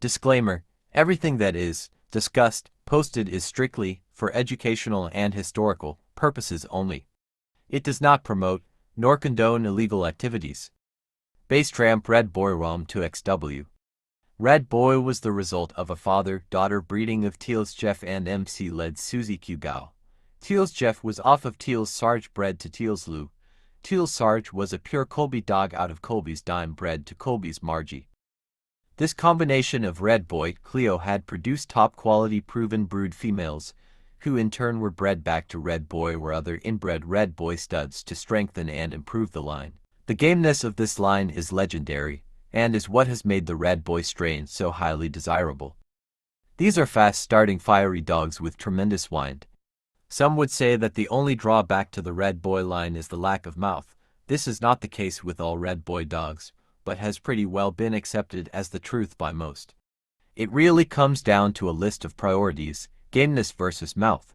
Disclaimer: everything that is discussed, posted is strictly for educational and historical purposes only. It does not promote, nor condone illegal activities. Base Tramp Redboy ROM to XW. Redboy was the result of a father-daughter breeding of Teal's Jeff and MC-led Susie Q Gao. Teal's Jeff was off of Teal's Sarge bred to Teal's Lou. Teal's Sarge was a pure Colby dog out of Colby's Dime bred to Colby's Margie. This combination of Redboy Cleo had produced top-quality proven brood females, who in turn were bred back to Redboy or other inbred Redboy studs to strengthen and improve the line. The gameness of this line is legendary, and is what has made the Redboy strain so highly desirable. These are fast-starting fiery dogs with tremendous wind. Some would say that the only drawback to the Redboy line is the lack of mouth. This is not the case with all Redboy dogs, but has pretty well been accepted as the truth by most. It really comes down to a list of priorities: gameness versus mouth.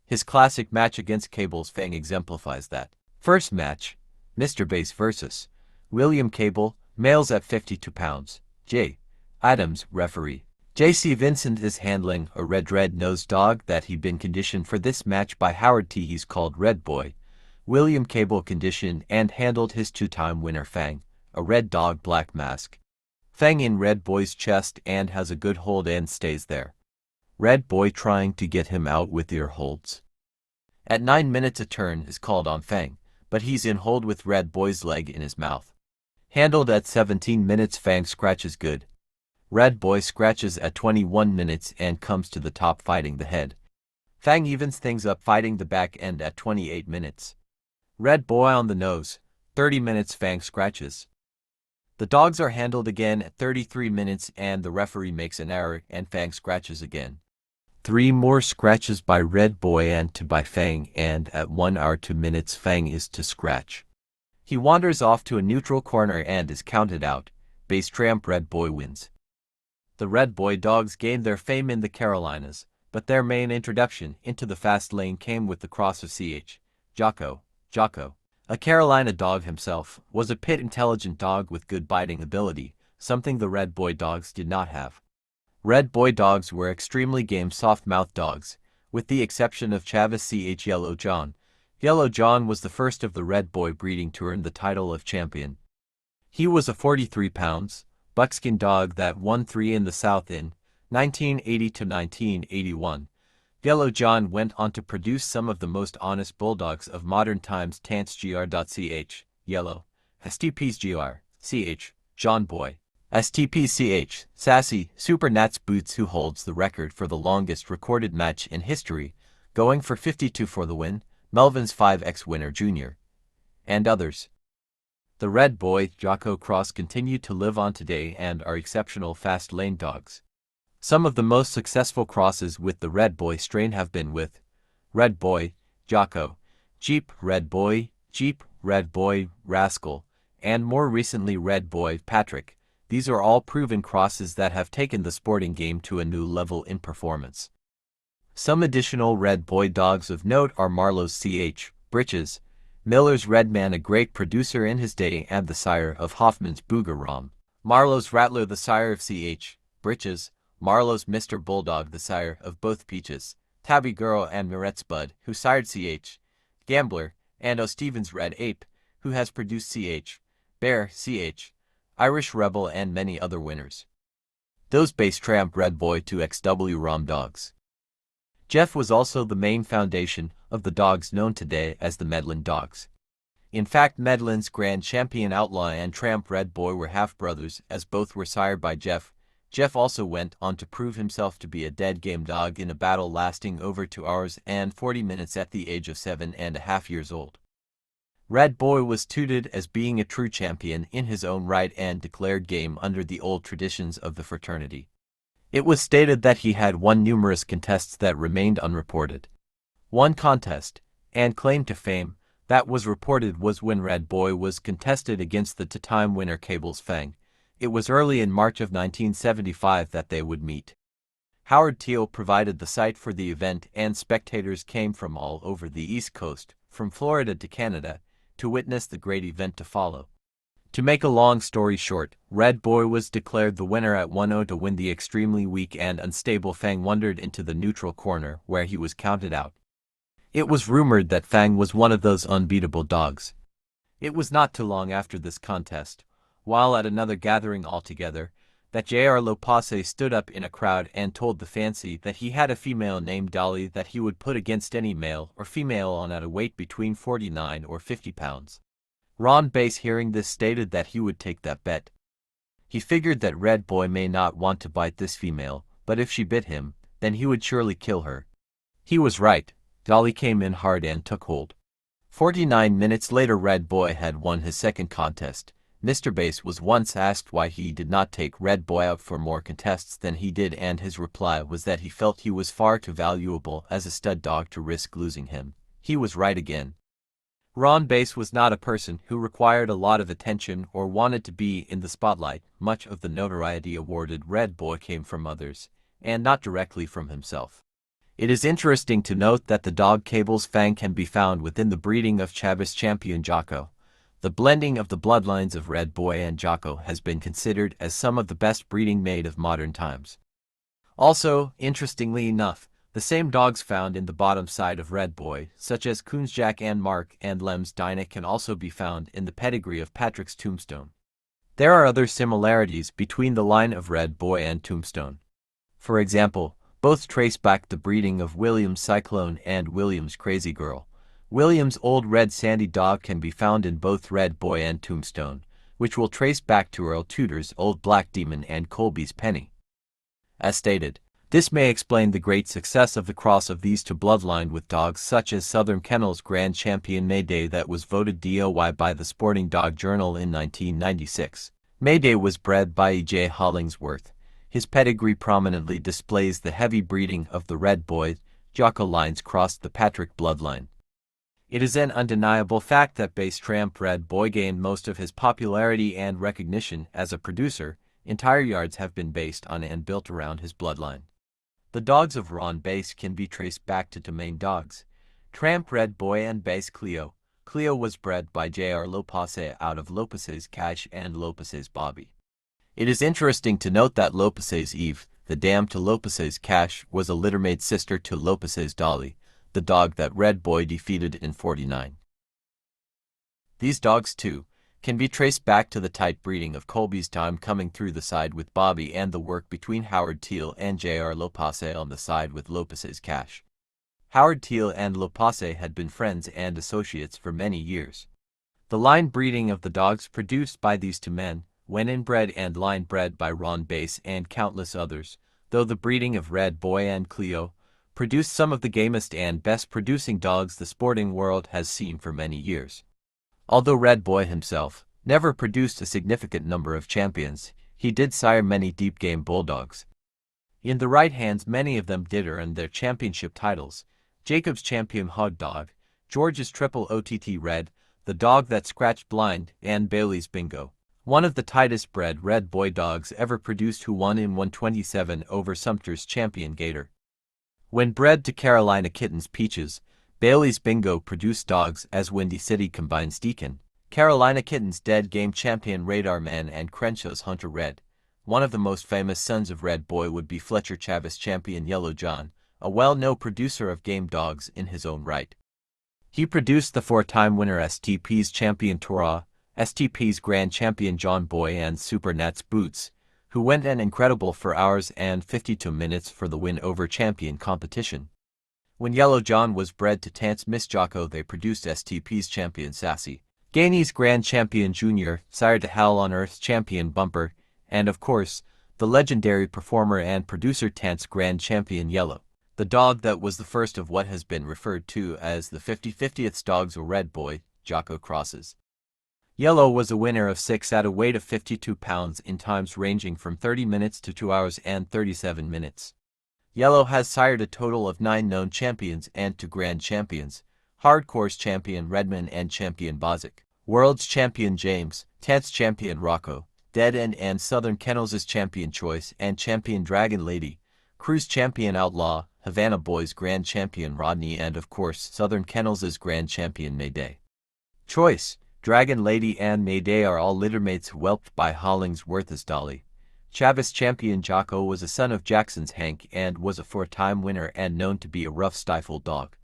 His classic match against Cable's Fang exemplifies that. First match: Mr. Base vs. William Cable, males at 52 pounds. J. Adams, referee. J.C. Vincent is handling a red-nosed dog that he'd been conditioned for this match by Howard T. He's called Redboy. William Cable conditioned and handled his two-time winner Fang, a red dog black mask. Fang in Redboy's chest and has a good hold and stays there. Redboy trying to get him out with ear holds. At 9 minutes a turn is called on Fang, but he's in hold with Redboy's leg in his mouth. Handled at 17 minutes, Fang scratches good. Redboy scratches at 21 minutes and comes to the top fighting the head. Fang evens things up fighting the back end at 28 minutes. Redboy on the nose. 30 minutes Fang scratches. The dogs are handled again at 33 minutes and the referee makes an error and Fang scratches again. 3 more scratches by Redboy and 2 by Fang, and at 1 hour 2 minutes Fang is to scratch. He wanders off to a neutral corner and is counted out. Base Tramp Redboy wins. The Redboy dogs gained their fame in the Carolinas, but their main introduction into the fast lane came with the cross of Ch. Jocko. A Carolina dog himself, was a pit intelligent dog with good biting ability, something the Redboy dogs did not have. Redboy dogs were extremely game soft-mouthed dogs, with the exception of Chavis Ch. Yellow John. Yellow John was the first of the Redboy breeding to earn the title of champion. He was a 43 pounds, buckskin dog that won 3 in the South in 1980 to 1981. Yellow John went on to produce some of the most honest bulldogs of modern times. Tantsgr.ch, Yellow, STPsgr, ch, John Boy, STPch, Sassy, Super Nats Boots, who holds the record for the longest recorded match in history, going for 52 for the win, Melvin's 5x winner Jr., and others. The Redboy Jocko cross continue to live on today and are exceptional fast lane dogs. Some of the most successful crosses with the Redboy strain have been with Redboy, Jocko, Jeep Redboy, Rascal, and more recently Redboy Patrick. These are all proven crosses that have taken the sporting game to a new level in performance. Some additional Redboy dogs of note are Marlowe's Ch. Britches, Miller's Redman, a great producer in his day and the sire of Hoffman's Booger ROM. Marlowe's Rattler, the sire of Ch. Britches. Marlowe's Mr. Bulldog, the sire of both Peaches. Tabby Girl and Mirette's Bud, who sired Ch. Gambler, and O'Stevens Red Ape, who has produced Ch. Bear, Ch. Irish Rebel, and many other winners. Those Base Tramp Redboy to XW ROM dogs. Jeff was also the main foundation of the dogs known today as the Medlin dogs. In fact, Medlin's Grand Champion Outlaw and Tramp Redboy were half-brothers, as both were sired by Jeff. Jeff also went on to prove himself to be a dead game dog in a battle lasting over 2 hours and 40 minutes at the age of 7.5 years old. Redboy was touted as being a true champion in his own right and declared game under the old traditions of the fraternity. It was stated that he had won numerous contests that remained unreported. One contest, and claim to fame, that was reported was when Redboy was contested against the two-time winner Cable's Fang. It was early in March of 1975 that they would meet. Howard Teal provided the site for the event and spectators came from all over the East Coast, from Florida to Canada, to witness the great event to follow. To make a long story short, Redboy was declared the winner at 1-0 to win. The extremely weak and unstable Fang wandered into the neutral corner, where he was counted out. It was rumored that Fang was one of those unbeatable dogs. It was not too long after this contest, while at another gathering altogether, that J.R. Lopace stood up in a crowd and told the fancy that he had a female named Dolly that he would put against any male or female on at a weight between 49 or 50 pounds. Ron Bass, hearing this, stated that he would take that bet. He figured that Redboy may not want to bite this female, but if she bit him, then he would surely kill her. He was right. Dolly came in hard and took hold. 49 minutes later, Redboy had won his second contest. Mr. Bass was once asked why he did not take Redboy out for more contests than he did, and his reply was that he felt he was far too valuable as a stud dog to risk losing him. He was right again. Ron Bass was not a person who required a lot of attention or wanted to be in the spotlight. Much of the notoriety awarded Redboy came from others, and not directly from himself. It is interesting to note that the dog cable's Fang can be found within the breeding of Chavez Champion Jocko. The blending of the bloodlines of Redboy and Jocko has been considered as some of the best breeding made of modern times. Also, interestingly enough, the same dogs found in the bottom side of Redboy, such as Coonsjack and Mark and Lem's Dinah, can also be found in the pedigree of Patrick's Tombstone. There are other similarities between the line of Redboy and Tombstone. For example, both trace back the breeding of Williams Cyclone and Williams Crazy Girl. Williams' Old Red Sandy dog can be found in both Redboy and Tombstone, which will trace back to Earl Tudor's Old Black Demon and Colby's Penny. As stated, this may explain the great success of the cross of these two bloodline with dogs such as Southern Kennels' Grand Champion Mayday that was voted DOY by the Sporting Dog Journal in 1996. Mayday was bred by E.J. Hollingsworth. His pedigree prominently displays the heavy breeding of the Redboy Jocko lines crossed the Patrick bloodline. It is an undeniable fact that bass Tramp Redboy gained most of his popularity and recognition as a producer. Entire yards have been based on and built around his bloodline. The dogs of Ron Bass can be traced back to two main dogs, Tramp Redboy and Bass Cleo. Cleo was bred by J.R. Lopace out of Lopace's Cash and Lopace's Bobby. It is interesting to note that Lopace's Eve, the dam to Lopace's Cash, was a littermate sister to Lopace's Dolly, the dog that Redboy defeated in 49. These dogs, too, can be traced back to the tight breeding of Colby's time coming through the side with Bobby and the work between Howard Teal and J.R. Lopace on the side with Lopace's Cash. Howard Teal and Lopace had been friends and associates for many years. The line breeding of the dogs produced by these two men, when inbred, and line bred by Ron Bass and countless others, though the breeding of Redboy and Cleo, produced some of the gamest and best producing dogs the sporting world has seen for many years. Although Redboy himself never produced a significant number of champions, he did sire many deep game bulldogs. In the right hands, many of them did earn their championship titles: Jacob's Champion Hog Dog, George's Triple OTT Red, the dog that scratched blind, and Bailey's Bingo, one of the tightest bred Redboy dogs ever produced, who won in 127 over Sumter's Champion Gator. When bred to Carolina Kitten's Peaches, Bailey's Bingo produced dogs as Windy City Combines Deacon, Carolina Kitten's Dead Game Champion Radar Man, and Crenshaw's Hunter Red. One of the most famous sons of Redboy would be Fletcher Chavez Champion Yellow John, a well-known producer of game dogs in his own right. He produced the four-time winner STP's Champion Torah, STP's Grand Champion John Boy, and Super Nats Boots, who went an incredible 4 hours and 52 minutes for the win over champion competition. When Yellow John was bred to Tance Miss Jocko, they produced STP's Champion Sassy, Gainey's Grand Champion Junior, sire to Hell on Earth's Champion Bumper, and of course, the legendary performer and producer Tance Grand Champion Yellow, the dog that was the first of what has been referred to as the 50/50th dogs or Redboy Jocko crosses. Yellow was a winner of 6 at a weight of 52 pounds in times ranging from 30 minutes to 2 hours and 37 minutes. Yellow has sired a total of 9 known champions and 2 grand champions: Hardcore's Champion Redman and Champion Bozic, World's Champion James, Tance Champion Rocco, Dead End and Southern Kennels' Champion Choice and Champion Dragon Lady, Cruise Champion Outlaw, Havana Boys Grand Champion Rodney, and of course Southern Kennels' Grand Champion Mayday. Choice, Dragon Lady and Mayday are all littermates whelped by Hollingsworth's Dolly. Chavis champion Jocko was a son of Jackson's Hank and was a four-time winner and known to be a rough stifled dog.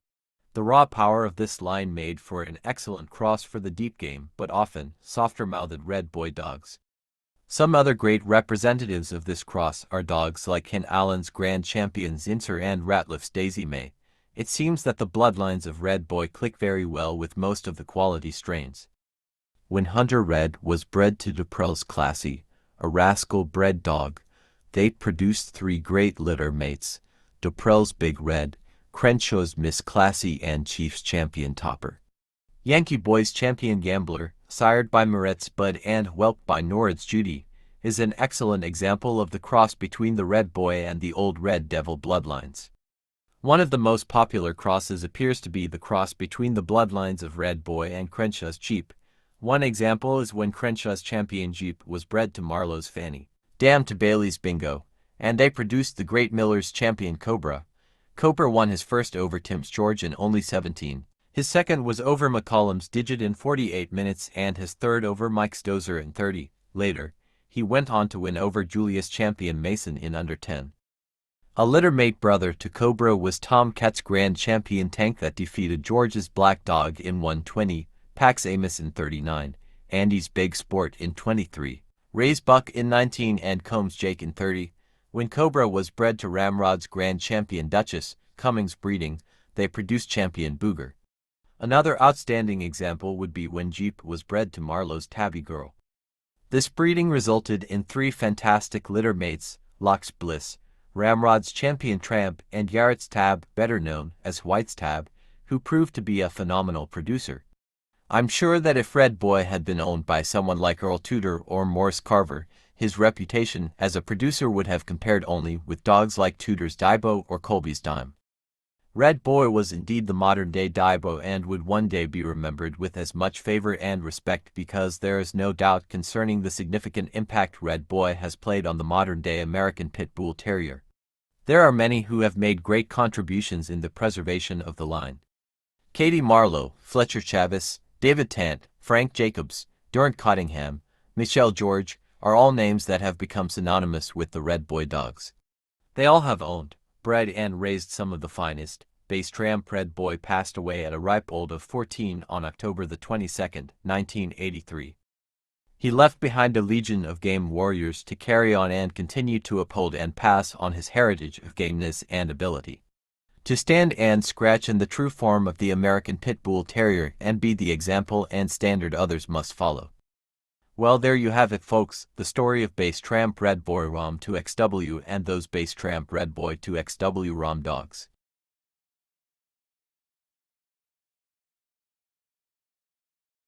The raw power of this line made for an excellent cross for the deep game, but often softer-mouthed red boy dogs. Some other great representatives of this cross are dogs like Ken Allen's Grand Champion Zinser and Ratliff's Daisy May. It seems that the bloodlines of Red Boy click very well with most of the quality strains. When Hunter Red was bred to Duprell's Classy, a rascal-bred dog, they produced three great litter mates: Duprell's Big Red, Crenshaw's Miss Classy, and Chief's Champion Topper. Yankee Boy's Champion Gambler, sired by Moret's Bud and whelped by Norrid's Judy, is an excellent example of the cross between the Red Boy and the Old Red Devil bloodlines. One of the most popular crosses appears to be the cross between the bloodlines of Red Boy and Crenshaw's Jeep. One example is when Crenshaw's Champion Jeep was bred to Marlowe's Fanny, Dam to Bailey's Bingo, and they produced the great Miller's Champion Cobra. Cobra won his first over Tim's George in only 17. His second was over McCollum's Digit in 48 minutes and his third over Mike's Dozer in 30. Later, he went on to win over Julius Champion Mason in under 10. A littermate brother to Cobra was Tom Cat's Grand Champion Tank that defeated George's Black Dog in 120, Pax Amos in 39, Andy's Big Sport in 23, Ray's Buck in 19 and Combs Jake in 30. When Cobra was bred to Ramrod's Grand Champion Duchess, Cummings breeding, they produced Champion Booger. Another outstanding example would be when Jeep was bred to Marlowe's Tabby Girl. This breeding resulted in three fantastic litter mates: Locke's Bliss, Ramrod's Champion Tramp, and Garrett's Tab, better known as White's Tab, who proved to be a phenomenal producer. I'm sure that if Red Boy had been owned by someone like Earl Tudor or Morris Carver, his reputation as a producer would have compared only with dogs like Tudor's Daibo or Colby's Dime. Red Boy was indeed the modern-day Daibo and would one day be remembered with as much favor and respect because there is no doubt concerning the significant impact Red Boy has played on the modern-day American Pitbull Terrier. There are many who have made great contributions in the preservation of the line. Katie Marlowe, Fletcher Chavis, David Tant, Frank Jacobs, Durant Cottingham, Michelle George are all names that have become synonymous with the Red Boy dogs. They all have owned, bred and raised some of the finest. Base Tramp Redboy passed away at a ripe old of 14 on October the 22nd, 1983. He left behind a legion of game warriors to carry on and continue to uphold and pass on his heritage of gameness and ability. To stand and scratch in the true form of the American Pitbull Terrier and be the example and standard others must follow. Well, there you have it, folks, the story of Base Tramp Redboy ROM 2XW and those Base Tramp Redboy 2XW ROM dogs.